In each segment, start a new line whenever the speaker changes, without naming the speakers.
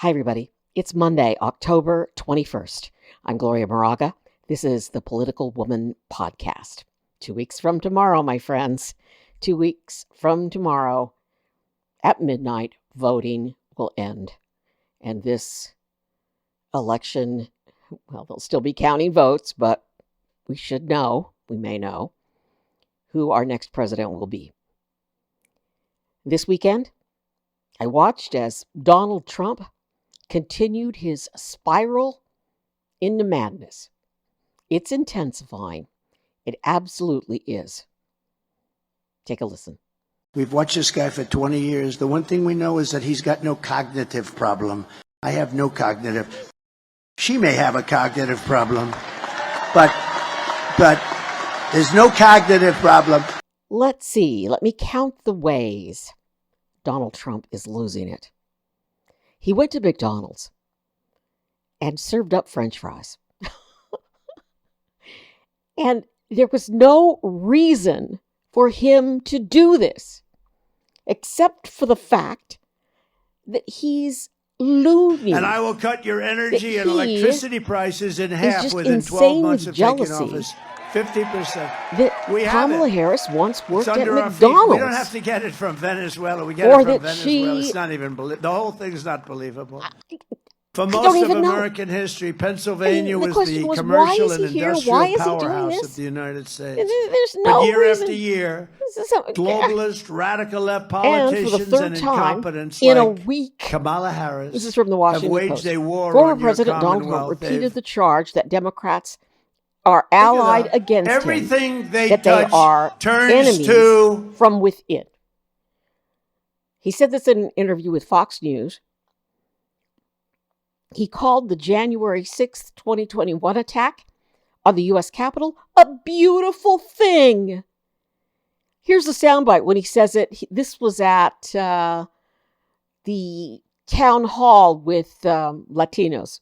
Hi, everybody. It's Monday, October 21st. I'm Gloria Moraga. This is the Political Woman Podcast. 2 weeks from tomorrow, my friends. 2 weeks from tomorrow at midnight, voting will end. And this election, well, they'll still be counting votes, but we may know, who our next president will be. This weekend, I watched as Donald Trump continued his spiral into madness. It's intensifying. It absolutely is. Take a listen.
We've watched this guy for 20 years. The one thing we know is that he's got no cognitive problem. I have no cognitive. She may have a cognitive problem, but there's no cognitive problem.
Let's see. Let me count the ways Donald Trump is losing it. He went to McDonald's and served up French fries. And there was no reason for him to do this, except for the fact that he's loony.
And I will cut your energy and electricity prices in half within 12 months of taking office. 50%.
That Kamala Harris once worked at McDonald's.
We don't have to get it from Venezuela. We get it from Venezuela. It's not even believable. The whole thing's not believable. For most of American history, Pennsylvania was the commercial and industrial powerhouse of the United States.
There's no
but year
reason.
after year, globalist, radical left politicians
and for the third
and
time
incompetents
in a
like
week,
Kamala Harris
this is from the Washington
have waged
Post.
a war
Former
on
President
your
Donald Trump
Commonwealth.
repeated the charge that Democrats are allied against
everything
him,
they
that
touch
they are
turns
enemies
to
from within. He said this in an interview with Fox News. He called the January 6th, 2021 attack on the U.S. Capitol a beautiful thing. Here's the soundbite when he says it. This was at the town hall with Latinos.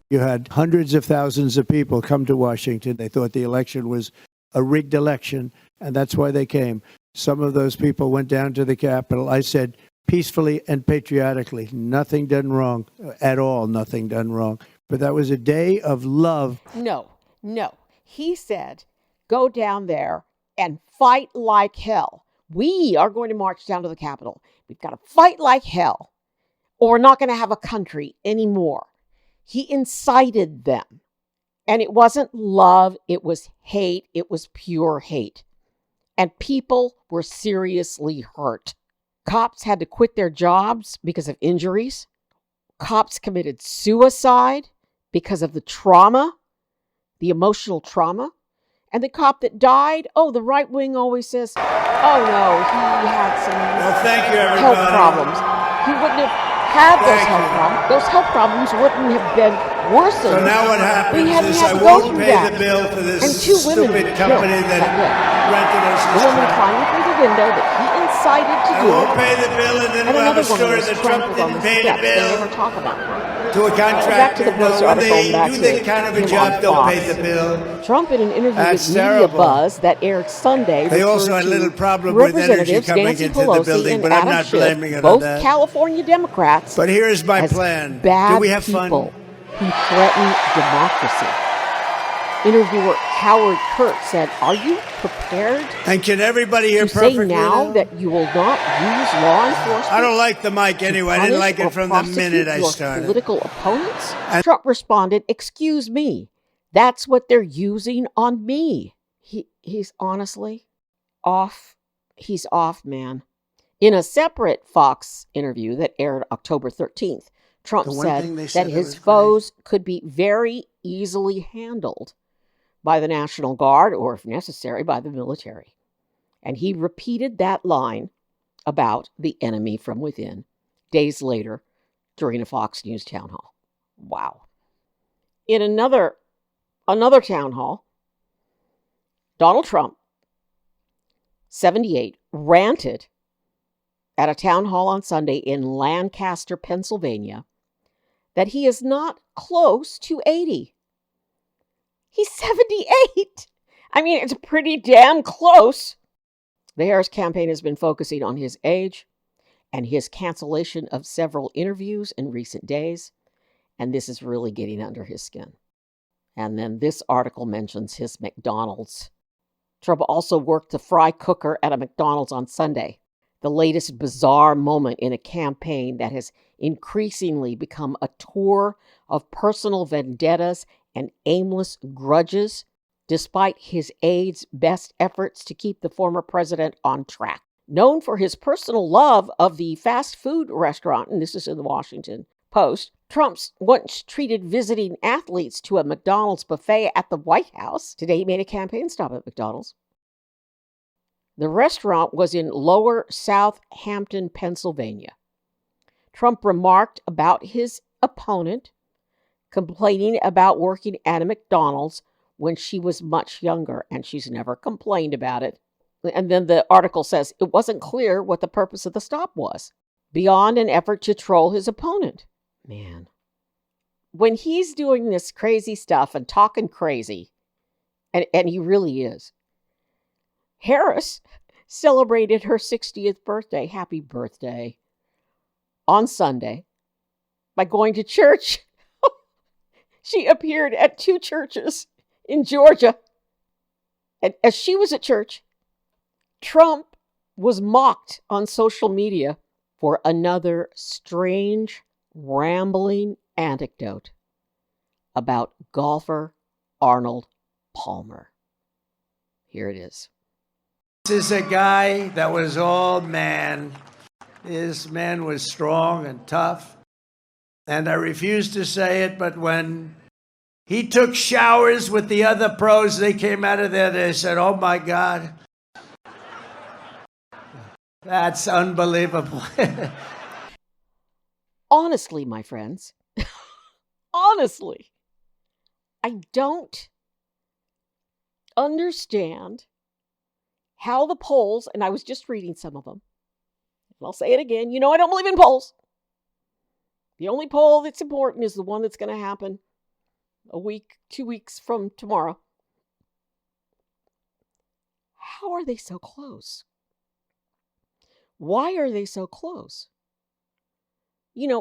You had hundreds of thousands of people come to Washington. They thought the election was a rigged election, and that's why they came. Some of those people went down to the Capitol. I said, peacefully and patriotically, nothing done wrong at all, nothing done wrong. But that was a day of love.
No. He said, go down there and fight like hell. We are going to march down to the Capitol. We've got to fight like hell, or we're not going to have a country anymore. He incited them. And it wasn't love, it was hate, it was pure hate. And people were seriously hurt. Cops had to quit their jobs because of injuries. Cops committed suicide because of the trauma, the emotional trauma. And the cop that died, the right wing always says, oh no, he had some health problems. He wouldn't have had those health problems. Those health problems wouldn't have been worsened.
So now what happens is I won't pay the bill for this stupid company that rented us this
car. The woman
car.
climbing through the window that he incited to do it.
I won't pay the bill, and then we'll have a story that Trump didn't pay the bill
they never talk about it.
to a contractor. When they do that kind of a job, they'll pay the bill.
Trump, in an interview with Media Buzz that aired Sunday,
they also had a little problem with energy coming
Nancy
into
Pelosi
the building, but I'm not blaming it
both
on that.
California Democrats,
but here is my plan.
Bad
Do we have
people
fun?
Who threaten democracy. Interviewer Howard Kurt said, "Are you prepared?"
And can everybody hear
to
perfectly
say now that you will not use law enforcement?
I don't like the mic anyway. I didn't like it from the minute I started.
Political opponents. Trump responded, "Excuse me, that's what they're using on me." He's honestly off. He's off, man. In a separate Fox interview that aired October 13th, Trump said that his foes could be very easily handled by the National Guard, or if necessary, by the military. And he repeated that line about the enemy from within days later during a Fox News town hall. Wow. In another town hall, Donald Trump, 78, ranted at a town hall on Sunday in Lancaster, Pennsylvania, that he is not close to 80. He's 78. I mean, it's pretty damn close. The Harris campaign has been focusing on his age and his cancellation of several interviews in recent days. And this is really getting under his skin. And then this article mentions his McDonald's. Trump also worked the fry cooker at a McDonald's on Sunday, the latest bizarre moment in a campaign that has increasingly become a tour of personal vendettas and aimless grudges, despite his aides' best efforts to keep the former president on track. Known for his personal love of the fast food restaurant, and this is in the Washington Post, Trump once treated visiting athletes to a McDonald's buffet at the White House. Today he made a campaign stop at McDonald's. The restaurant was in Lower Southampton, Pennsylvania. Trump remarked about his opponent complaining about working at a McDonald's when she was much younger, and she's never complained about it. And then the article says it wasn't clear what the purpose of the stop was, beyond an effort to troll his opponent. Man, when he's doing this crazy stuff and talking crazy, and he really is, Harris celebrated her 60th birthday, happy birthday, on Sunday by going to church. She appeared at 2 churches in Georgia. And as she was at church, Trump was mocked on social media for another strange, rambling anecdote about golfer Arnold Palmer. Here it is.
This is a guy that was all man. This man was strong and tough. And I refuse to say it, but when he took showers with the other pros, they came out of there, they said, "Oh my God, that's unbelievable."
Honestly, my friends, honestly, I don't understand how the polls, and I was just reading some of them, and I'll say it again, I don't believe in polls. The only poll that's important is the one that's going to happen a week, 2 weeks from tomorrow. How are they so close? Why are they so close?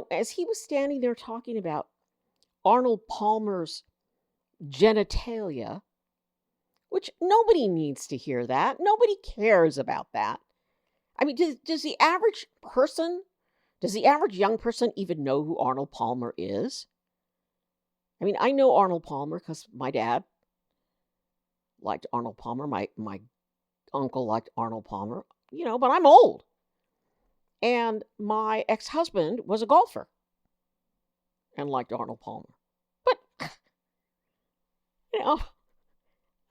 As he was standing there talking about Arnold Palmer's genitalia, which nobody needs to hear that. Nobody cares about that. I mean, does the average young person even know who Arnold Palmer is? I mean, I know Arnold Palmer because my dad liked Arnold Palmer. My uncle liked Arnold Palmer, but I'm old. And my ex-husband was a golfer and liked Arnold Palmer. But,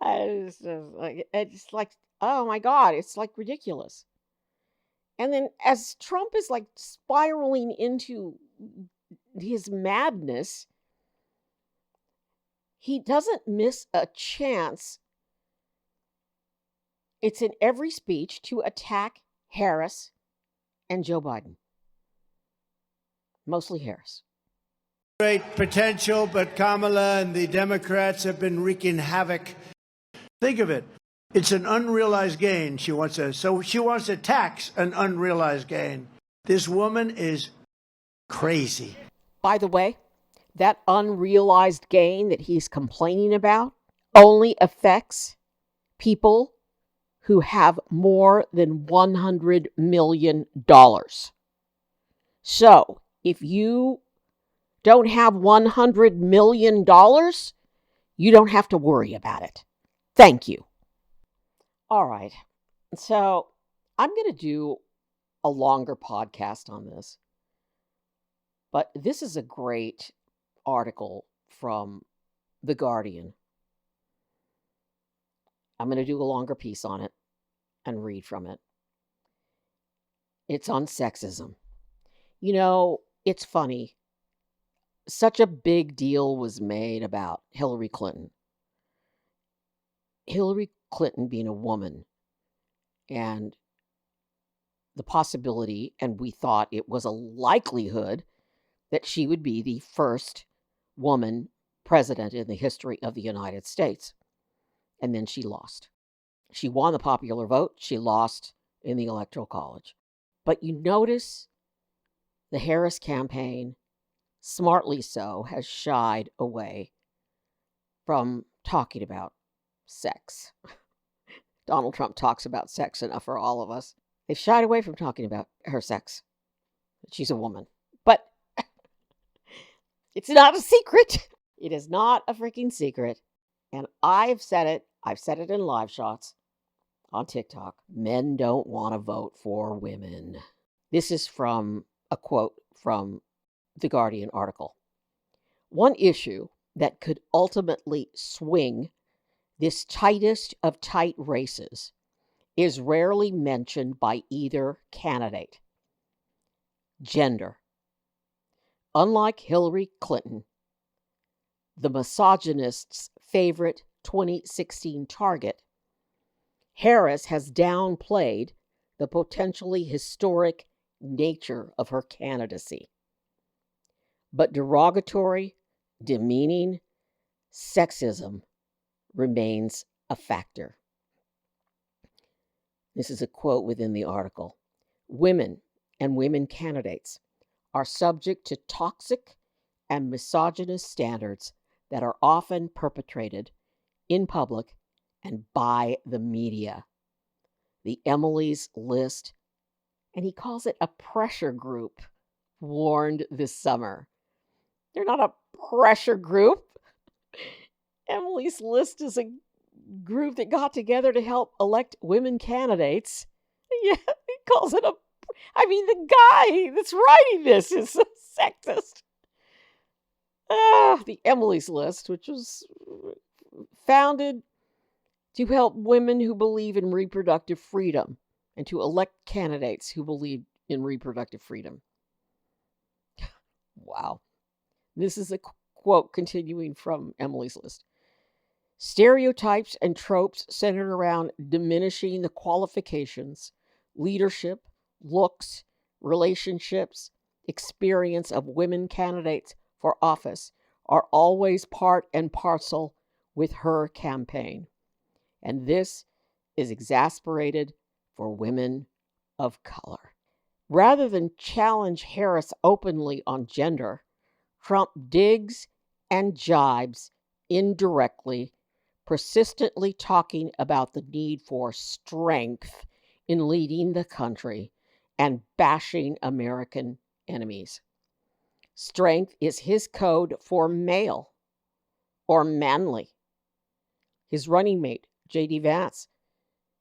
it's like, oh my God, it's like ridiculous. And then as Trump is like spiraling into his madness, he doesn't miss a chance. It's in every speech to attack Harris and Joe Biden. Mostly Harris.
Great potential, but Kamala and the Democrats have been wreaking havoc. Think of it. It's an unrealized gain. She wants to tax an unrealized gain. This woman is crazy.
By the way, that unrealized gain that he's complaining about only affects people who have more than $100 million. So, if you don't have $100 million, you don't have to worry about it. Thank you. All right. So, I'm going to do a longer podcast on this. But this is a great article from The Guardian. I'm going to do a longer piece on it and read from it. It's on sexism. It's funny. Such a big deal was made about Hillary Clinton. Hillary Clinton being a woman, and the possibility, and we thought it was a likelihood, that she would be the first woman president in the history of the United States. And then she lost. She won the popular vote. She lost in the Electoral College. But you notice The Harris campaign, smartly so, has shied away from talking about sex. Donald Trump talks about sex enough for all of us. They've shied away from talking about her sex. She's a woman. But it's not a secret. It is not a freaking secret. And I've said it. I've said it in live shots on TikTok. Men don't want to vote for women. This is from a quote from the Guardian article. One issue that could ultimately swing this tightest of tight races is rarely mentioned by either candidate. Gender. Unlike Hillary Clinton, the misogynist's favorite 2016 target, Harris has downplayed the potentially historic nature of her candidacy. But derogatory, demeaning sexism remains a factor. This is a quote within the article. Women and women candidates are subject to toxic and misogynist standards that are often perpetrated in public and by the media. The Emily's List, and he calls it a pressure group, warned this summer. They're not a pressure group. Emily's List is a group that got together to help elect women candidates. Yeah, he calls it the guy that's writing this is a sexist. The Emily's List, which was founded to help women who believe in reproductive freedom and to elect candidates who believe in reproductive freedom. Wow. This is a quote continuing from Emily's List. Stereotypes and tropes centered around diminishing the qualifications, leadership, looks, relationships, experience of women candidates for office are always part and parcel with her campaign. And this is exasperated for women of color. Rather than challenge Harris openly on gender, Trump digs and jibes indirectly, persistently talking about the need for strength in leading the country and bashing American enemies. Strength is his code for male or manly. His running mate, J.D. Vance,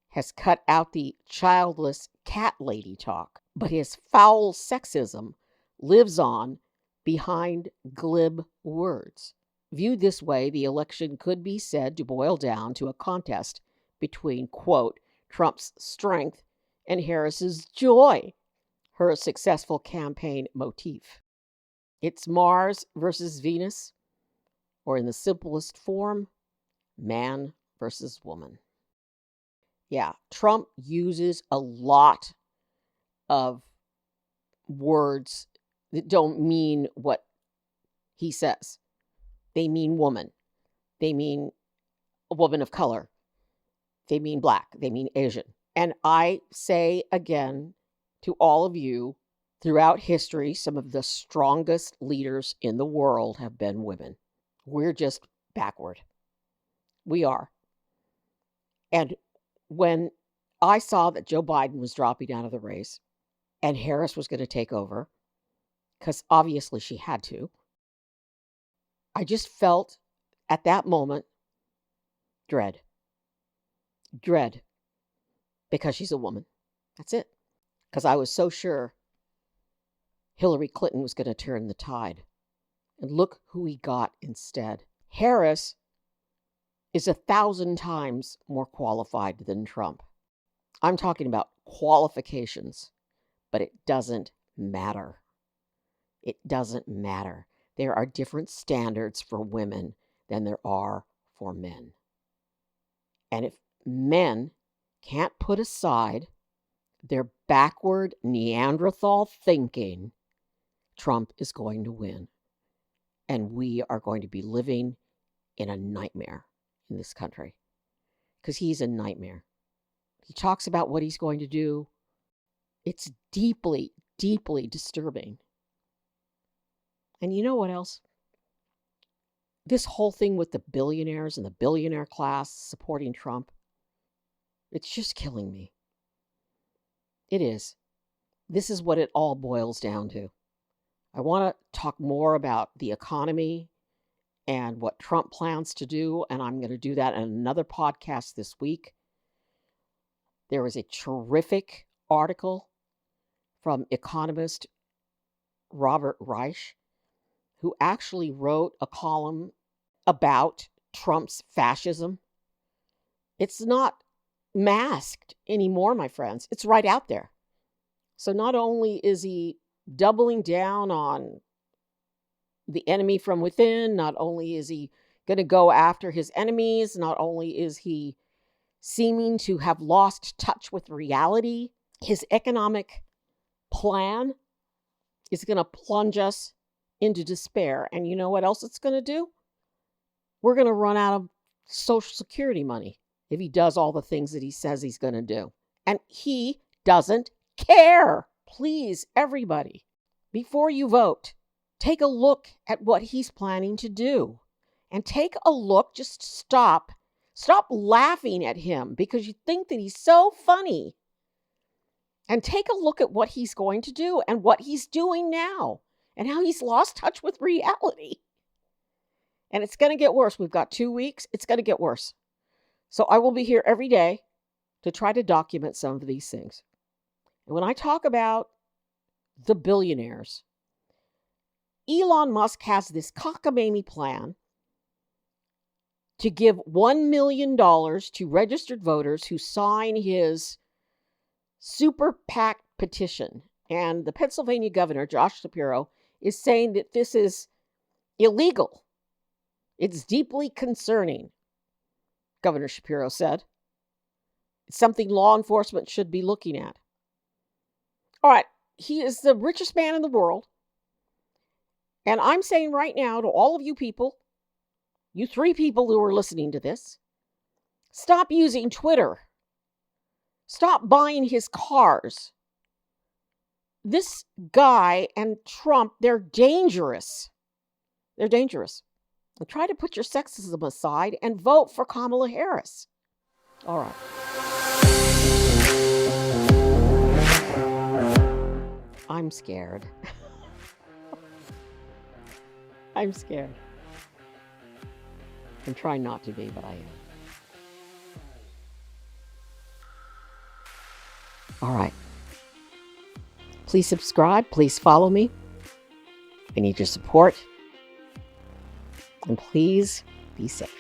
has cut out the childless cat lady talk, but his foul sexism lives on behind glib words. Viewed this way, the election could be said to boil down to a contest between, quote, Trump's strength and Harris's joy, her successful campaign motif. It's Mars versus Venus, or in the simplest form, man versus woman. Yeah, Trump uses a lot of words that don't mean what he says. They mean woman. They mean a woman of color. They mean black. They mean Asian. And I say again to all of you, throughout history, some of the strongest leaders in the world have been women. We're just backward. We are. And when I saw that Joe Biden was dropping out of the race and Harris was going to take over, because obviously she had to, I just felt at that moment dread. Dread. Because she's a woman. That's it. Because I was so sure Hillary Clinton was going to turn the tide. And look who he got instead. Harris is 1,000 times more qualified than Trump. I'm talking about qualifications, but it doesn't matter. It doesn't matter. There are different standards for women than there are for men. And if men can't put aside their backward Neanderthal thinking, Trump is going to win. And we are going to be living in a nightmare in this country. Because he's a nightmare. He talks about what he's going to do. It's deeply, deeply disturbing. And you know what else? This whole thing with the billionaires and the billionaire class supporting Trump, it's just killing me. It is. This is what it all boils down to. I want to talk more about the economy and what Trump plans to do, and I'm going to do that in another podcast this week. There was a terrific article from economist Robert Reich, who actually wrote a column about Trump's fascism. It's not masked anymore, my friends. It's right out there. So not only is he doubling down on the enemy from within, not only is he going to go after his enemies, not only is he seeming to have lost touch with reality, his economic plan is going to plunge us into despair. And you know what else it's going to do? We're going to run out of Social Security money if he does all the things that he says he's going to do. And he doesn't care. Please, everybody, before you vote, take a look at what he's planning to do. And take a look, just stop laughing at him because you think that he's so funny. And take a look at what he's going to do and what he's doing now and how he's lost touch with reality. And it's going to get worse. We've got 2 weeks. It's going to get worse. So I will be here every day to try to document some of these things. And when I talk about the billionaires, Elon Musk has this cockamamie plan to give $1 million to registered voters who sign his super PAC petition. And the Pennsylvania governor, Josh Shapiro, is saying that this is illegal. It's deeply concerning, Governor Shapiro said. It's something law enforcement should be looking at. All right, he is the richest man in the world. And I'm saying right now to all of you people, you 3 people who are listening to this, stop using Twitter. Stop buying his cars. This guy and Trump, they're dangerous. They're dangerous. And try to put your sexism aside and vote for Kamala Harris. All right. I'm scared. I'm scared. I'm trying not to be, but I am. All right. Please subscribe. Please follow me. I need your support. And please be safe.